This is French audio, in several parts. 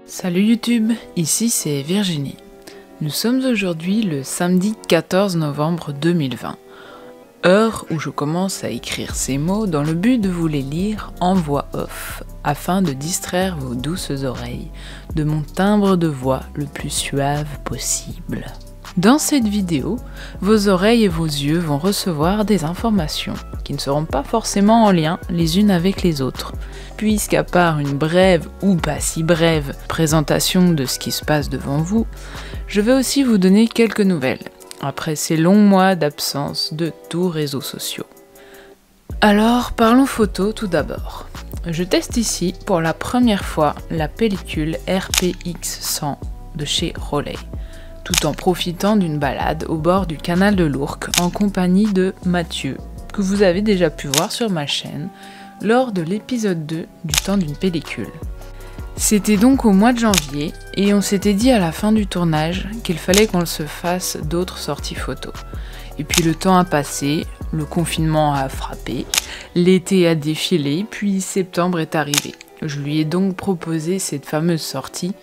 Salut YouTube, ici c'est Virginie. Nous sommes aujourd'hui le samedi 14 novembre 2020, heure où je commence à écrire ces mots dans le but de vous les lire en voix off, afin de distraire vos douces oreilles de mon timbre de voix le plus suave possible. Dans cette vidéo, vos oreilles et vos yeux vont recevoir des informations qui ne seront pas forcément en lien les unes avec les autres, puisqu'à part une brève ou pas si brève présentation de ce qui se passe devant vous, je vais aussi vous donner quelques nouvelles, après ces longs mois d'absence de tous réseaux sociaux. Alors, parlons photo tout d'abord. Je teste ici pour la première fois la pellicule RPX100 de chez Rolei, tout en profitant d'une balade au bord du canal de l'Ourcq en compagnie de Mathieu, que vous avez déjà pu voir sur ma chaîne lors de l'épisode 2 du temps d'une pellicule. C'était donc au mois de janvier et on s'était dit à la fin du tournage qu'il fallait qu'on se fasse d'autres sorties photos. Et puis le temps a passé, le confinement a frappé, l'été a défilé, puis septembre est arrivé. Je lui ai donc proposé cette fameuse sortie.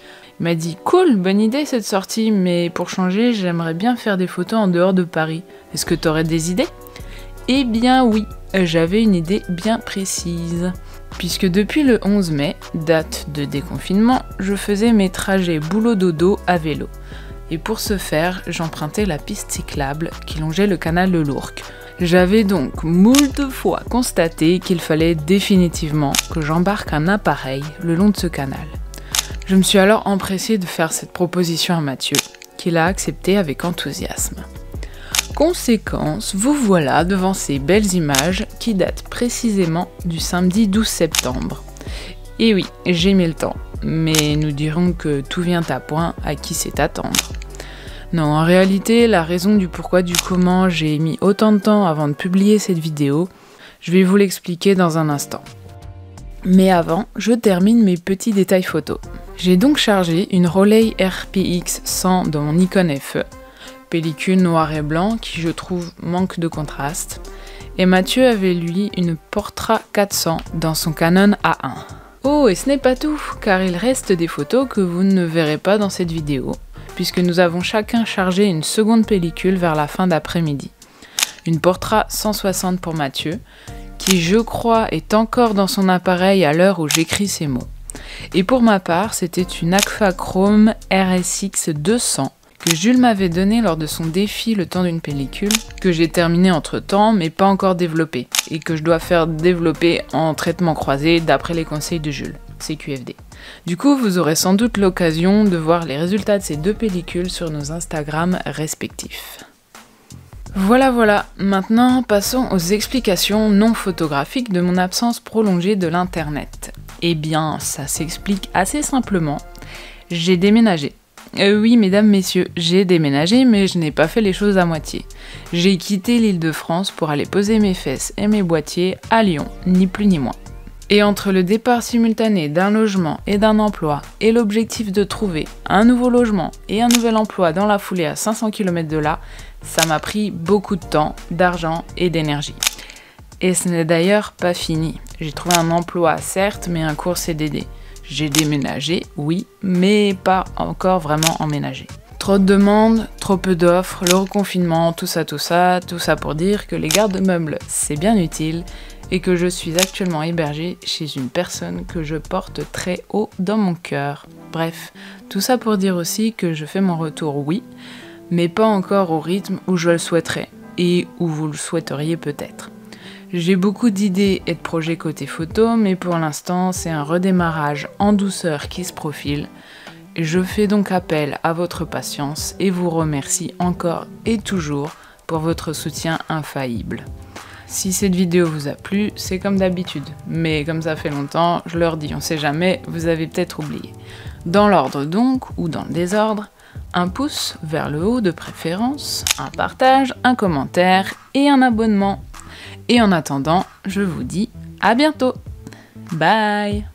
Il m'a dit « Cool, bonne idée cette sortie, mais pour changer, j'aimerais bien faire des photos en dehors de Paris. Est-ce que t'aurais des idées ?» Eh bien oui, j'avais une idée bien précise. Puisque depuis le 11 mai, date de déconfinement, je faisais mes trajets boulot-dodo à vélo. Et pour ce faire, j'empruntais la piste cyclable qui longeait le canal de l'Ourcq. J'avais donc moult fois constaté qu'il fallait définitivement que j'embarque un appareil le long de ce canal. Je me suis alors empressée de faire cette proposition à Mathieu, qui l'a acceptée avec enthousiasme. Conséquence, vous voilà devant ces belles images qui datent précisément du samedi 12 septembre. Et oui, j'ai mis le temps, mais nous dirons que tout vient à point à qui sait attendre. Non, en réalité, la raison du pourquoi du comment j'ai mis autant de temps avant de publier cette vidéo, je vais vous l'expliquer dans un instant. Mais avant, je termine mes petits détails photos. J'ai donc chargé une Rolei RPX100 dans mon Nikon FE, pellicule noir et blanc qui je trouve manque de contraste, et Mathieu avait lui une Portra 400 dans son Canon A1. Oh, et ce n'est pas tout, car il reste des photos que vous ne verrez pas dans cette vidéo, puisque nous avons chacun chargé une seconde pellicule vers la fin d'après-midi. Une Portra 160 pour Mathieu, qui je crois est encore dans son appareil à l'heure où j'écris ces mots. Et pour ma part, c'était une Agfa Chrome RSX 200 que Jules m'avait donné lors de son défi le temps d'une pellicule, que j'ai terminé entre temps mais pas encore développé, et que je dois faire développer en traitement croisé d'après les conseils de Jules, CQFD. Du coup, vous aurez sans doute l'occasion de voir les résultats de ces deux pellicules sur nos Instagram respectifs. Voilà, maintenant passons aux explications non photographiques de mon absence prolongée de l'internet. Eh bien, ça s'explique assez simplement, j'ai déménagé. Oui, mesdames, messieurs, j'ai déménagé, mais je n'ai pas fait les choses à moitié. J'ai quitté l'Île-de-France pour aller poser mes fesses et mes boîtiers à Lyon, ni plus ni moins. Et entre le départ simultané d'un logement et d'un emploi, et l'objectif de trouver un nouveau logement et un nouvel emploi dans la foulée à 500 km de là, ça m'a pris beaucoup de temps, d'argent et d'énergie. Et ce n'est d'ailleurs pas fini. J'ai trouvé un emploi, certes, mais un court CDD. J'ai déménagé, oui, mais pas encore vraiment emménagé. Trop de demandes, trop peu d'offres, le reconfinement, tout ça pour dire que les garde-meubles, c'est bien utile et que je suis actuellement hébergée chez une personne que je porte très haut dans mon cœur. Bref, tout ça pour dire aussi que je fais mon retour, oui, mais pas encore au rythme où je le souhaiterais et où vous le souhaiteriez peut-être. J'ai beaucoup d'idées et de projets côté photo, mais pour l'instant, c'est un redémarrage en douceur qui se profile. Je fais donc appel à votre patience et vous remercie encore et toujours pour votre soutien infaillible. Si cette vidéo vous a plu, c'est comme d'habitude, mais comme ça fait longtemps, je leur dis, on sait jamais, vous avez peut-être oublié. Dans l'ordre donc, ou dans le désordre, un pouce vers le haut de préférence, un partage, un commentaire et un abonnement. Et en attendant, je vous dis à bientôt. Bye!